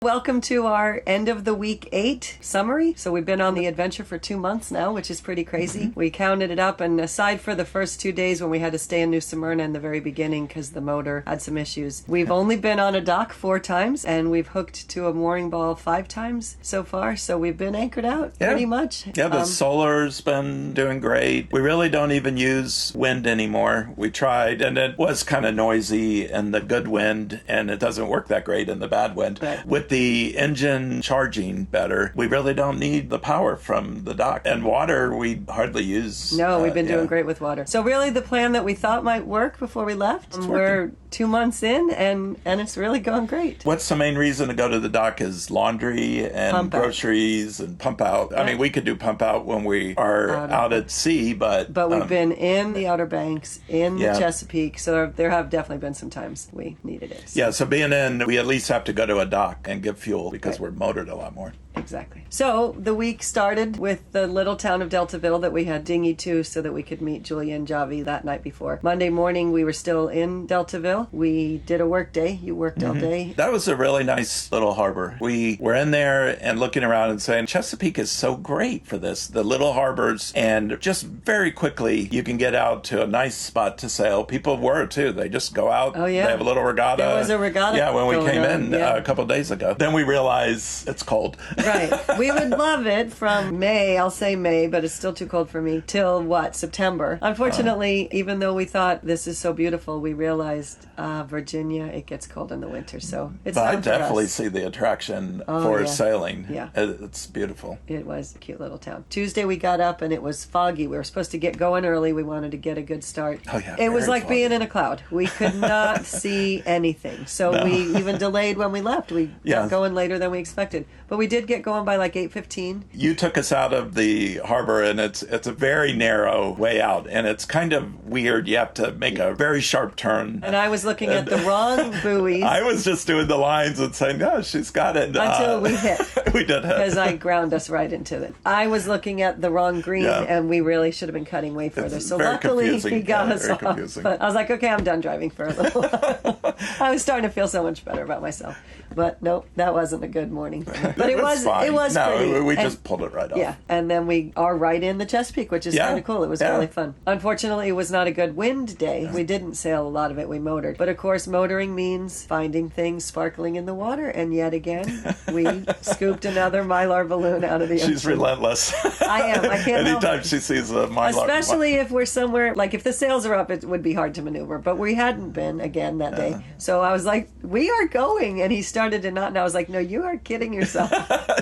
Welcome to our end of the week 8 summary. So we've been on the adventure for 2 months now, which is pretty crazy. We counted it up, and aside for the first 2 days when we had to stay in New Smyrna in the very beginning because the motor had some issues, we've only been on a dock 4 times, and we've hooked to a mooring ball 5 times so far. So we've been anchored out pretty much. Yeah, the solar's been doing great. We really don't even use wind anymore. We tried, and it was kind of noisy in the good wind, and it doesn't work that great in the bad wind. Right. With the engine charging better, we really don't need the power from the dock. And water, we hardly use. No, we've been doing great with water. So really the plan that we thought might work before we left, we're 2 months in, and it's really going great. What's the main reason to go to the dock is laundry and pump groceries and pump out. I mean, we could do pump out when we are out at sea, but we've been in the Outer Banks, in the Chesapeake, so there have definitely been some times we needed it. Yeah, so being in, we at least have to go to a dock and get fuel because we're motored a lot more. Exactly. So the week started with the little town of Deltaville that we had dinghy to so that we could meet Julia and Javi that night before. Monday morning, we were still in Deltaville. We did a work day. You worked all day. That was a really nice little harbor. We were in there and looking around and saying, Chesapeake is so great for this. The little harbors, and just very quickly, you can get out to a nice spot to sail. People were, too. They just go out. Oh, yeah. They have a little regatta. There was a regatta. Yeah, when we came in a couple of days ago. Then we realized it's cold. Right. We would love it from May, I'll say May, but it's still too cold for me, till September. Unfortunately, even though we thought this is so beautiful, we realized Virginia, it gets cold in the winter, so it's But I time for definitely us. see the attraction for sailing. Yeah. It's beautiful. It was a cute little town. Tuesday we got up and it was foggy. We were supposed to get going early. We wanted to get a good start. Oh, yeah, it was like foggy. being in a cloud. We could not see anything. So we even delayed when we left. We got going later than we expected. But we did get going by like 8:15. You took us out of the harbor, and it's a very narrow way out, and it's kind of weird. You have to make a very sharp turn. And I was looking at the wrong buoys. I was just doing the lines and saying, no, she's got it. Until we hit. We did hit. Because I ground us right into it. I was looking at the wrong green, and we really should have been cutting way further. It's so very luckily confusing. he got us very off. confusing. But I was like, okay, I'm done driving for a little while. I was starting to feel so much better about myself. But nope, that wasn't a good morning for me. But it was fine. It was pretty. We just pulled it right off. Yeah, and then we are right in the Chesapeake, which is kind of cool. It was really fun. Unfortunately, it was not a good wind day. We didn't sail a lot of it. We motored. But of course, motoring means finding things sparkling in the water. And yet again, we scooped another Mylar balloon out of the ocean. She's relentless. I am. I can't help Anytime it. she sees a Mylar. Especially if we're somewhere, like if the sails are up, it would be hard to maneuver. But we hadn't been again that day. So I was like, we are going. And he started to not. And I was like, no, you are kidding yourself.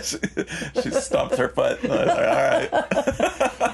she stumped her foot. All right.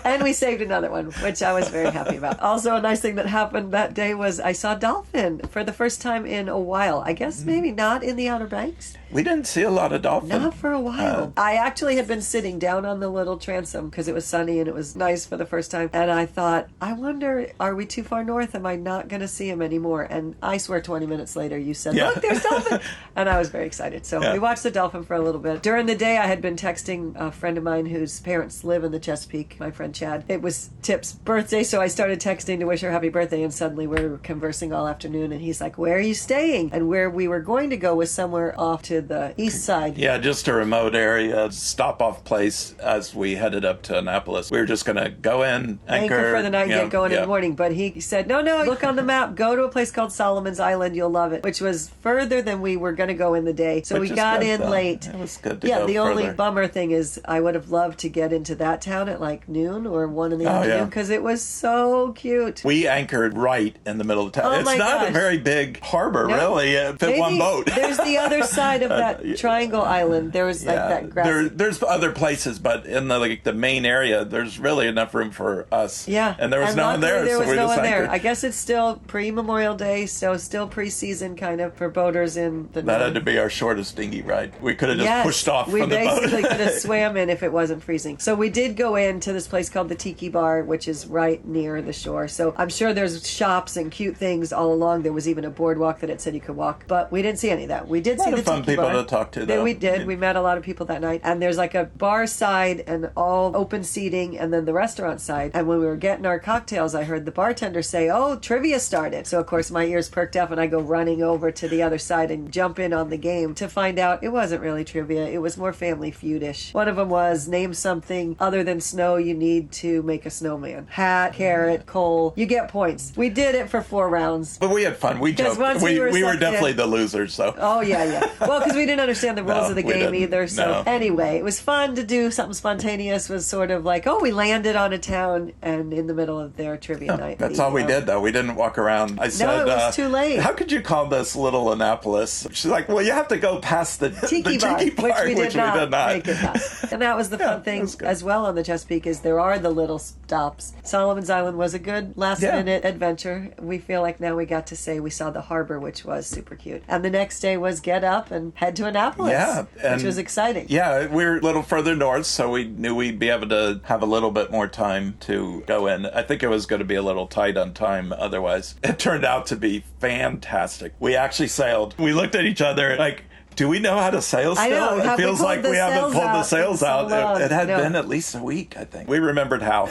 And we saved another one, which I was very happy about. Also, a nice thing that happened that day was I saw dolphin for the first time in a while. I guess maybe not in the Outer Banks. We didn't see a lot of dolphins. Not for a while. I actually had been sitting down on the little transom because it was sunny and it was nice for the first time. And I thought, I wonder, are we too far north? Am I not going to see him anymore? And I swear 20 minutes later, you said, look, there's dolphin. And I was very excited. So we watched the dolphin for a little bit. During the day, I had been texting a friend of mine whose parents live in the Chesapeake, my friend Chad. It was Tip's birthday, so I started texting to wish her happy birthday. And suddenly we were conversing all afternoon. And he's like, where are you staying? And where we were going to go was somewhere off to the east side. Yeah, just a remote area, stop-off place as we headed up to Annapolis. We were just going to go in, anchor for the night and get going in the morning. But he said, no, look on the map. Go to a place called Solomon's Island. You'll love it. Which was further than we were going to go in the day. So we got in late. It was good to go the only further. Bummer thing is I would have loved to get into that town at like noon or 1 in the afternoon because it was so cute. We anchored right in the middle of town. Oh, it's not a very big harbor, really. It fit one boat. There's the other side of that triangle island. There was like that grassy. There's other places, but in the main area, there's really enough room for us. Yeah. And there was no one there. There was so no just one there. anchored. I guess it's still pre-Memorial Day, so still pre-season kind of for boaters in the That had to be our shortest dinghy ride. We could have just pushed off from the boat. We basically could have swam in if it wasn't freezing. So we did go into this place called the Tiki Bar, which is right near the shore. So I'm sure there's shops and cute things all along. There was even a boardwalk that it said you could walk, but we didn't see any of that. We did see the fun Tiki people Bar. to talk to, though. We did. We met a lot of people that night. And there's like a bar side and all open seating and then the restaurant side. And when we were getting our cocktails, I heard the bartender say, oh, trivia started. So, of course, my ears perked up and I go running over to the other side and jump in on the game to find out it wasn't really trivia. It was more Family Feud-ish. One of them was name something other than snow you need to make a snowman. Hat, carrot, coal. You get points. We did it for 4 rounds. But we had fun. We joked. We were definitely the losers, so. Oh, yeah. Well, because we didn't understand the rules of the game either. So No. anyway, it was fun to do something spontaneous. Was sort of like, we landed on a town and in the middle of their trivia night. That's all we did, though. We didn't walk around. I said, it was too late. How could you call this Little Annapolis? She's like, well, you have to go past the Tiki bar, which we did not make it past. And that was the fun thing good. as well on the Chesapeake is there are the little stops. Solomon's Island was a good last-minute adventure. We feel like now we got to say we saw the harbor, which was super cute. And the next day was get up and head to Annapolis, which was exciting. Yeah, we're a little further north, so we knew we'd be able to have a little bit more time to go in. I think it was going to be a little tight on time otherwise. It turned out to be fantastic. We actually sailed. We looked at each other like, do we know how to sail still? I know. It feels like we haven't pulled the sails out. It had No. been at least a week, I think. We remembered how.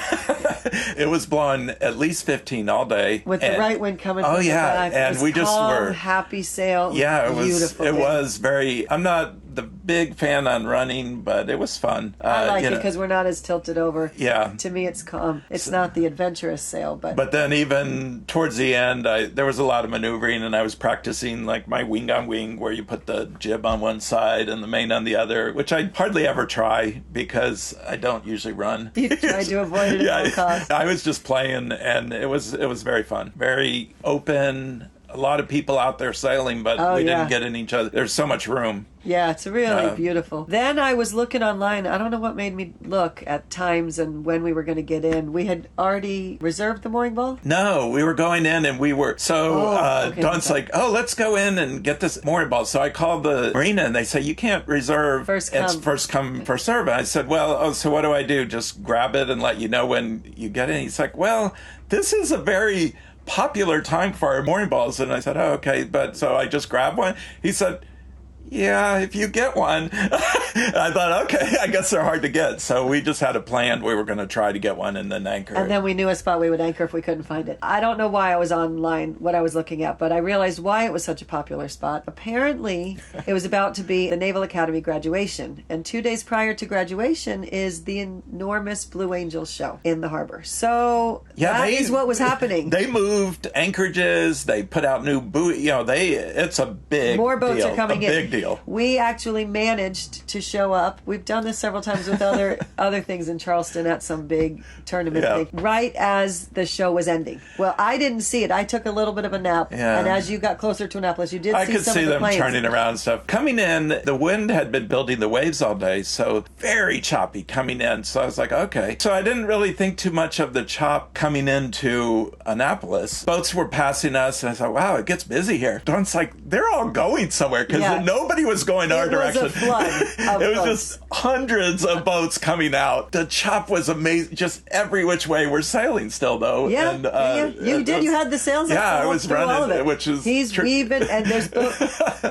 It was blowing at least 15 all day. With the right wind coming from the back. And we just calm, were happy sail. Yeah, it was beautiful. It was very. I'm not the big fan on running, but it was fun. I like it because we're not as tilted over. Yeah. To me, it's calm. It's not the adventurous sail, but. But then even towards the end, there was a lot of maneuvering, and I was practicing like my wing on wing, where you put the jib on one side and the main on the other, which I hardly ever try because I don't usually run. You try to avoid it at all costs. I was just playing, and it was very fun, very open. A lot of people out there sailing, but we didn't get in each other. There's so much room. Yeah, it's really beautiful. Then I was looking online. I don't know what made me look at times and when we were going to get in. We had already reserved the mooring ball? No, we were going in and we were... So Dawn's like, let's go in and get this mooring ball. So I called the marina and they say, you can't reserve. First come. It's first come, first serve. And I said, so what do I do? Just grab it and let you know when you get in? He's like, well, this is a very popular time for our mooring balls. And I said, okay. But so I just grabbed one. He said, yeah, if you get one. I thought, okay, I guess they're hard to get. So we just had a plan. We were going to try to get one and then anchor. And then we knew a spot we would anchor if we couldn't find it. I don't know why I was online, what I was looking at, but I realized why it was such a popular spot. Apparently, it was about to be the Naval Academy graduation. And 2 days prior to graduation is the enormous Blue Angels show in the harbor. So that is what was happening. They moved anchorages. They put out new buoy. It's a big More boats deal, are coming in. A big deal. We actually managed to show up. We've done this several times with other things in Charleston at some big tournament thing, right as the show was ending. Well, I didn't see it. I took a little bit of a nap, and as you got closer to Annapolis, you did see some of the planes. I could see them turning around and stuff. Coming in, the wind had been building the waves all day, so very choppy coming in. So I was like, okay. So I didn't really think too much of the chop coming into Annapolis. Boats were passing us, and I thought, wow, it gets busy here. Dawn's like, they're all going somewhere, because nobody was going our direction. It was a flood of It was boats. just hundreds of boats coming out. The chop was amazing. Just every which way. We're sailing still, though. Yeah, and, you did. You had the sails up. Yeah, I was running, which is... He's weaving, and there's...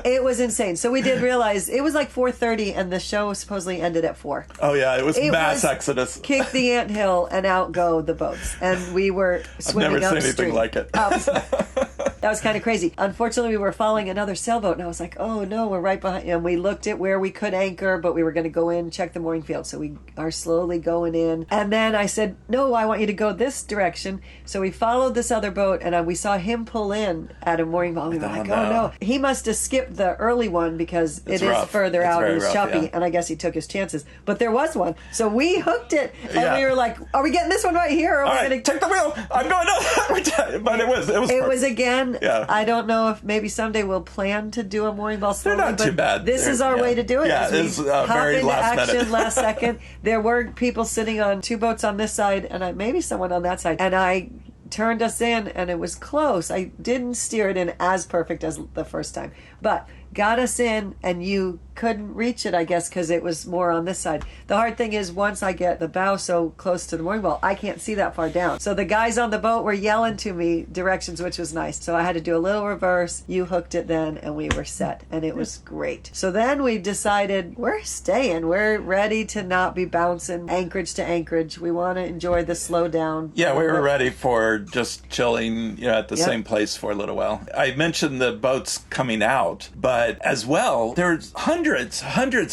It was insane. So we did realize it was like 4:30, and the show supposedly ended at 4. Oh, yeah, it was mass exodus. Kick the anthill, and out go the boats. And we were swimming I've never upstream. seen anything like it. That was kind of crazy. Unfortunately, we were following another sailboat, and I was like, oh, no, we're right behind. And we looked at where we could anchor, but we were going to go in, check the mooring field. So we are slowly going in. And then I said, no, I want you to go this direction. So we followed this other boat, and we saw him pull in at a mooring ball. We were like, oh, no. He must have skipped the early one because it's further out and it's choppy. Yeah. And I guess he took his chances. But there was one. So we hooked it, and we were like, are we getting this one right here? Or are we take the wheel. I'm going up. But it was again. I don't know if maybe someday we'll plan to do a mooring ball slowly. They're not too bad. This is our way to do it. Yeah, it's very last minute. Action last second. There were people sitting on 2 boats on this side, and maybe someone on that side. And I turned us in, and it was close. I didn't steer it in as perfect as the first time, but got us in, and you couldn't reach it, I guess, because it was more on this side. The hard thing is once I get the bow so close to the mooring ball, I can't see that far down. So the guys on the boat were yelling to me directions, which was nice. So I had to do a little reverse. You hooked it then, and we were set, and it was great. So then we decided we're staying. We're ready to not be bouncing anchorage to anchorage. We want to enjoy the slow down. Yeah, we were ready for just chilling, at the same place for a little while. I mentioned the boats coming out, but But as well, there's hundreds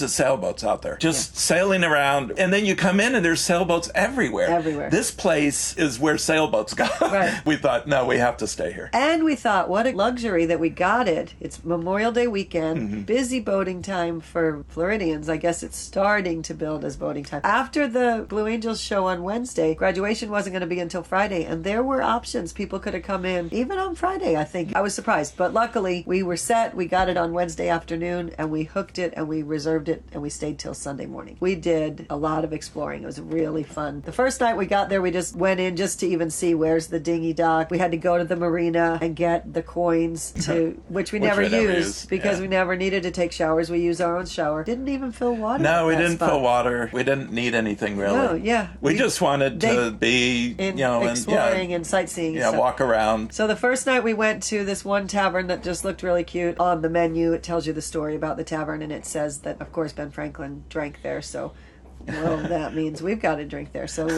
of sailboats out there just sailing around. And then you come in and there's sailboats everywhere. Everywhere. This place is where sailboats go. Right. We thought, no, we have to stay here. And we thought, what a luxury that we got it. It's Memorial Day weekend, busy boating time for Floridians. I guess it's starting to build as boating time. After the Blue Angels show on Wednesday, graduation wasn't going to be until Friday, and there were options. People could have come in even on Friday, I think. I was surprised, but luckily we were set. We got it on Wednesday afternoon, and we hooked it, and we reserved it, and we stayed till Sunday morning. We did a lot of exploring. It was really fun. The first night we got there, we just went in just to even see where's the dinghy dock. We had to go to the marina and get the coins, which we never used because we never needed to take showers. We use our own shower. Didn't even fill water. No, we didn't fill water. We didn't need anything really. No, yeah. We just wanted to be, exploring and sightseeing. Yeah, walk around. So the first night we went to this one tavern that just looked really cute. On the menu, it tells you the story about the tavern, and it says that, of course, Ben Franklin drank there. So, well, that means we've got to drink there. So we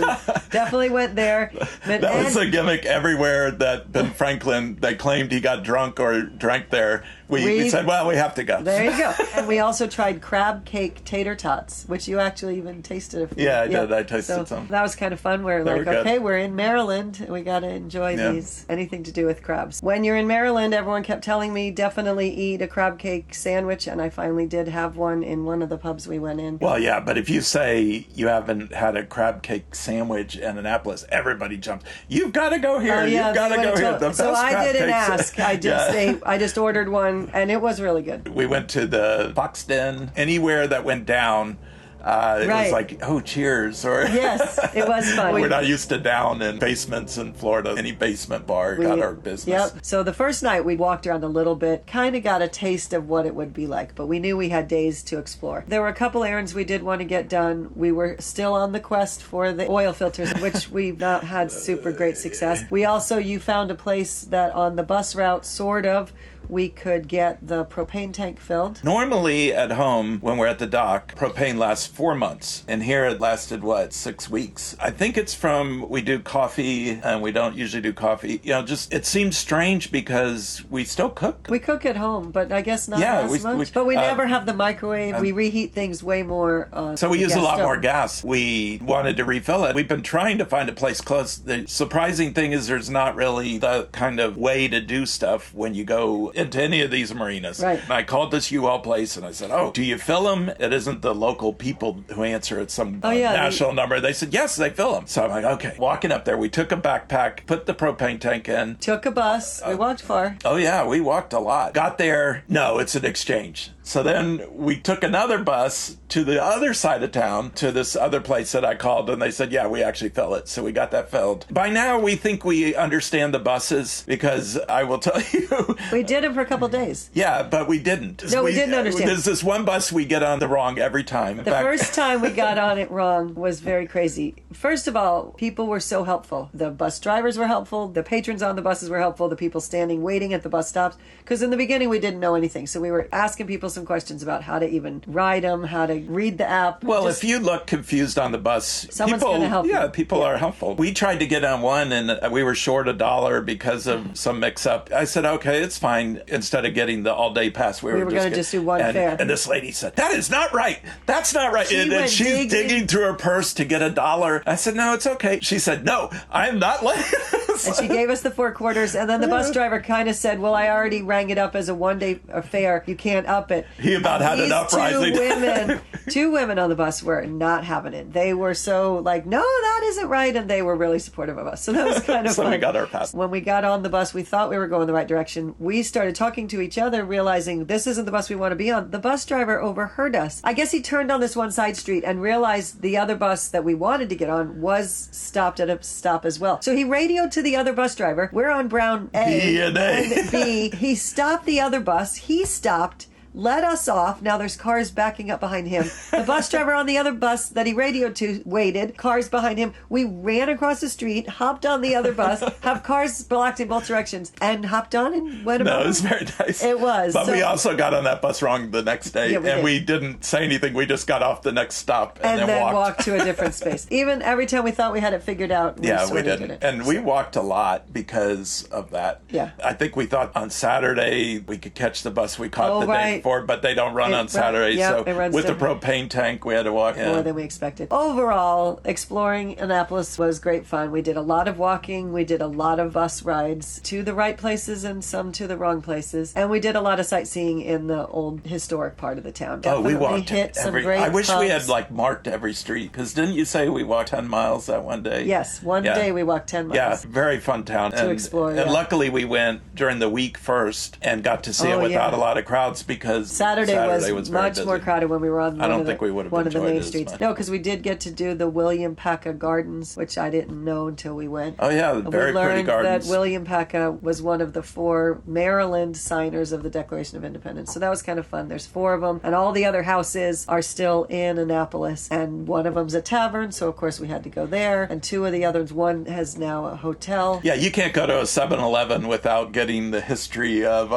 definitely went there. That was a gimmick everywhere that Ben Franklin, they claimed he got drunk or drank there. We said, well, we have to go. There you go. And we also tried crab cake tater tots, which you actually even tasted. Yeah, I did. I tasted some. That was kind of fun. We're like, okay, we're in Maryland. We got to enjoy these. Anything to do with crabs. When you're in Maryland, everyone kept telling me, definitely eat a crab cake sandwich. And I finally did have one in one of the pubs we went in. Well, yeah, but if you say you haven't had a crab cake sandwich in Annapolis, everybody jumps. You've got to go here. You've got to go here. So I didn't ask. I just ordered one. And it was really good. We went to the Fox Den. Anywhere that went down, it was like, oh, cheers. Or yes, it was fun. We're not used to down in basements in Florida. Any basement bar got our business. Yep. So the first night we walked around a little bit, kind of got a taste of what it would be like, but we knew we had days to explore. There were a couple errands we did want to get done. We were still on the quest for the oil filters, which we've not had super great success. We also, you found a place that on the bus route, sort of, we could get the propane tank filled. Normally at home, when we're at the dock, propane lasts 4 months. And here it lasted, 6 weeks? I think it's from we do coffee and we don't usually do coffee. Just it seems strange because we still cook. We cook at home, but I guess not as much. But we never have the microwave. We reheat things way more. So we use a lot more gas. We wanted to refill it. We've been trying to find a place close. The surprising thing is there's not really the kind of way to do stuff when you go into any of these marinas. Right. And I called this U-Haul place and I said, oh, do you fill them? It isn't the local people who answer. It's some national number. They said, yes, they fill them. So I'm like, okay. Walking up there, we took a backpack, put the propane tank in. Took a bus. We walked far. Oh, yeah, we walked a lot. Got there. No, it's an exchange. So then we took another bus to the other side of town to this other place that I called, and they said, yeah, we actually fill it. So we got that filled. By now, we think we understand the buses because I will tell you. We did it for a couple of days. Yeah, but we didn't. No, we didn't understand. There's this one bus we get on the wrong every time. The first time we got on it wrong was very crazy. First of all, people were so helpful. The bus drivers were helpful. The patrons on the buses were helpful. The people standing waiting at the bus stops. Because in the beginning, we didn't know anything. So we were asking people some questions about how to even ride them, how to read the app. Well, if you look confused on the bus, someone's going to help you. Yeah, people are helpful. We tried to get on one and we were short $1 because of some mix-up. I said, okay, it's fine. Instead of getting the all-day pass, we were going to just do one fare. And this lady said, that is not right. That's not right. And she's digging through her purse to get $1. I said, no, it's okay. She said, no, I'm not letting this. And she gave us the 4 quarters. And then the bus driver kind of said, well, I already rang it up as a one-day fare. You can't up it. He about had an uprising. Two women on the bus were not having it. They were so like, no, that isn't right. And they were really supportive of us. So that was kind of so fun. We got our pass. When we got on the bus, we thought we were going the right direction. We started talking to each other, realizing this isn't the bus we want to be on. The bus driver overheard us. I guess he turned on this one side street and realized the other bus that we wanted to get on was stopped at a stop as well. So he radioed to the other bus driver. We're on Brown A. B and A. And B. He stopped the other bus. He stopped. Let us off. Now there's cars backing up behind him. The bus driver on the other bus that he radioed to waited. Cars behind him. We ran across the street, hopped on the other bus, have cars blocked in both directions, and hopped on and went about. No, it was very nice. It was. But we also got on that bus wrong the next day, yeah, we didn't say anything. We just got off the next stop and then walked to a different space. Even every time we thought we had it figured out, we didn't. And we walked a lot because of that. Yeah. I think we thought on Saturday we could catch the bus we caught the day before, but they don't run on Saturday. Yeah, so it runs with the different. propane tank, we had to walk in. More than we expected. Overall, exploring Annapolis was great fun. We did a lot of walking. We did a lot of bus rides to the right places and some to the wrong places. And we did a lot of sightseeing in the old historic part of the town. Definitely we walked hit some great I wish we pubs. had marked every street, because didn't you say we walked 10 miles that one day? Yes, one day we walked 10 miles. Yeah, very fun town. To explore, And luckily we went during the week first and got to see it without a lot of crowds, because Saturday was very much busy. more crowded when we were on I don't think we would have one of the enjoyed main it as streets. much. No, because we did get to do the William Paca Gardens, which I didn't know until we went. Oh yeah, very we learned pretty gardens. that William Paca was one of the 4 Maryland signers of the Declaration of Independence. So that was kind of fun. There's 4 of them, and all the other houses are still in Annapolis, and one of them's a tavern, so of course we had to go there, and 2 of the others, one has now a hotel. Yeah, you can't go to a 7-Eleven without getting the history of,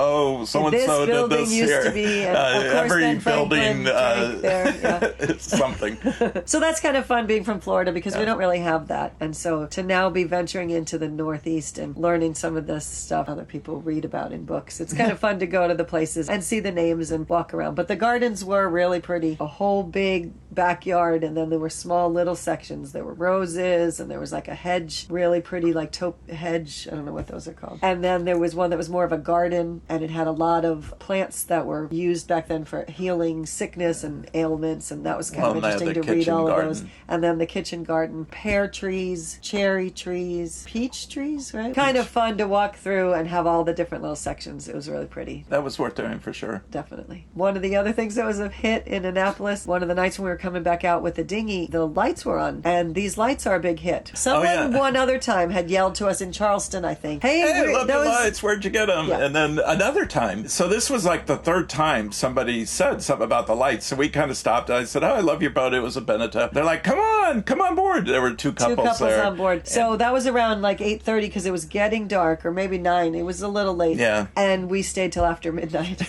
so-and-so did this used here. to be, and of course every Ben Franklin building drank there. it's something. So that's kind of fun being from Florida, because we don't really have that. And so to now be venturing into the Northeast and learning some of this stuff other people read about in books, it's kind of fun to go to the places and see the names and walk around. But the gardens were really pretty. A whole big backyard, and then there were small little sections. There were roses, and there was like a hedge, really pretty, like taupe hedge. I don't know what those are called. And then there was one that was more of a garden, and it had a lot of plants that were used back then for healing sickness and ailments, and that was kind of interesting to read all of those. And then the kitchen garden, pear trees, cherry trees, peach trees, right? Kind of fun to walk through and have all the different little sections. It was really pretty. That was worth doing for sure. Definitely. One of the other things that was a hit in Annapolis, one of the nights when we were coming back out with the dinghy, the lights were on, and these lights are a big hit. Someone one other time had yelled to us in Charleston, I think, hey, look at lights, where'd you get them? Yeah. And then another time, so this was like the 3rd time somebody said something about the lights, so we kind of stopped. I said, I love your boat. It was a Benetton. They're like, come on board. There were 2 couples there. On board. So that was around like 8:30, because it was getting dark, or maybe 9. It was a little late. Yeah. And we stayed till after midnight.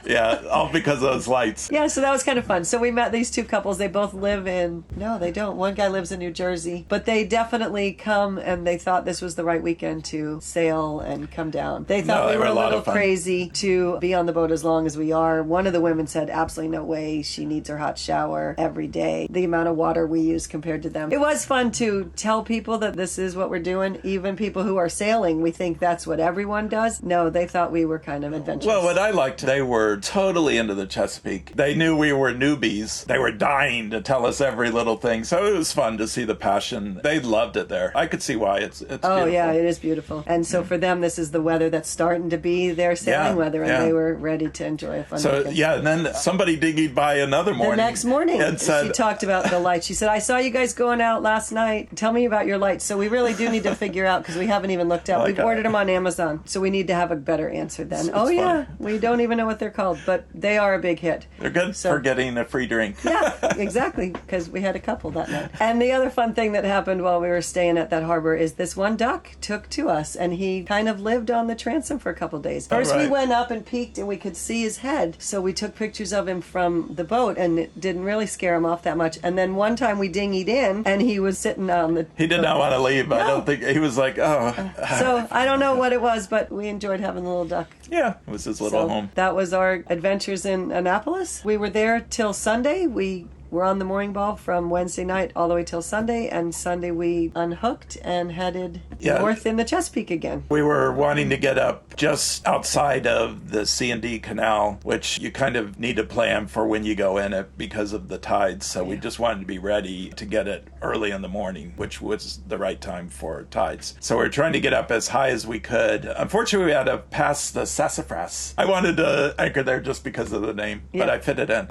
Yeah, all because of those lights. Yeah, so that was kind of fun. So we met these 2 couples. They both live in... No, they don't. One guy lives in New Jersey. But they definitely come, and they thought this was the right weekend to sail and come down. They thought we were a little crazy to be on the boat as long as we are. One of the women said, absolutely no way. She needs her hot shower every day. The amount of water we use compared to them. It was fun to tell people that this is what we're doing. Even people who are sailing, we think that's what everyone does. No, they thought we were kind of adventurous. Well, what I liked, they were totally into the Chesapeake. They knew we were newbies. They were dying to tell us every little thing. So it was fun to see the passion. They loved it there. I could see why. It's beautiful. Yeah, it is beautiful. And so for them, this is the weather that's starting to be their sailing weather, and they were ready to enjoy a fun weekend. And then somebody dinghied by another morning. The next morning, and said, she talked about the lights. She said, I saw you guys going out last night. Tell me about your lights. So we really do need to figure out, because we haven't even looked at. We've ordered them on Amazon, so we need to have a better answer then. It's we don't even know what they're called, but they are a big hit. They're good for getting a free drink. Yeah, exactly, because we had a couple that night. And the other fun thing that happened while we were staying at that harbor is this one duck took to us, and he kind of lived on the transom for a couple days. First we went up and peeked, and we could see his head, so we took pictures of him from the boat, and it didn't really scare him off that much. And then one time we dinghied in, and he was sitting on the... He did not want to leave. No. I don't think... He was like, So I don't know what it was, but we enjoyed having the little duck. Yeah, it was his little home. That was our adventures in Annapolis. We were there till Sunday. We were on the mooring ball from Wednesday night all the way till Sunday, and Sunday we unhooked and headed north in the Chesapeake again. We were wanting to get up just outside of the C&D Canal, which you kind of need to plan for when you go in it because of the tides. So we just wanted to be ready to get it early in the morning, which was the right time for tides. So we were trying to get up as high as we could. Unfortunately, we had to pass the Sassafras. I wanted to anchor there just because of the name, but I fit it in.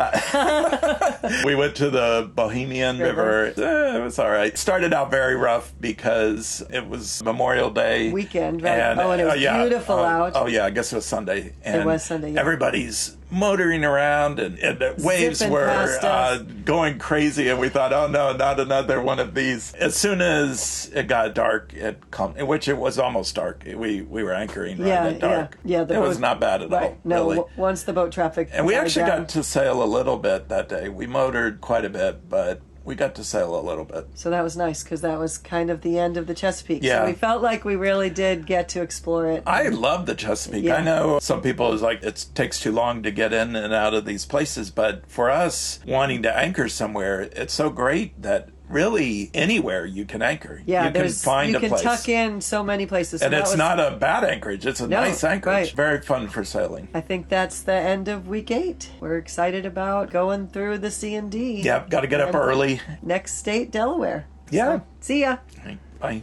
We went to the Bohemian River. It was all right. Started out very rough because it was Memorial Day weekend, right? And it was beautiful out. Oh yeah, I guess it was Sunday. And it was Sunday. Yeah. Everybody's motoring around, and the waves were going crazy, and we thought, oh no, not another one of these. As soon as it got dark, which it was almost dark. We were anchoring right at dark. Yeah, it was not bad at all. No, really. Once the boat traffic and we actually got to sail a little bit that day. We motored quite a bit, but we got to sail a little bit. So that was nice because that was kind of the end of the Chesapeake. Yeah. So we felt like we really did get to explore it. I love the Chesapeake. Yeah. I know some people is like, it takes too long to get in and out of these places, but for us wanting to anchor somewhere, it's so great that really anywhere you can anchor. Yeah, you can find you a can place. tuck in so many places. So And it's not a bad anchorage. It's a nice anchorage. Right. Very fun for sailing. I think that's the end of week 8. We're excited about going through the C&D. Yep, got to get up early. Next state, Delaware. Yeah. So, see ya. Bye.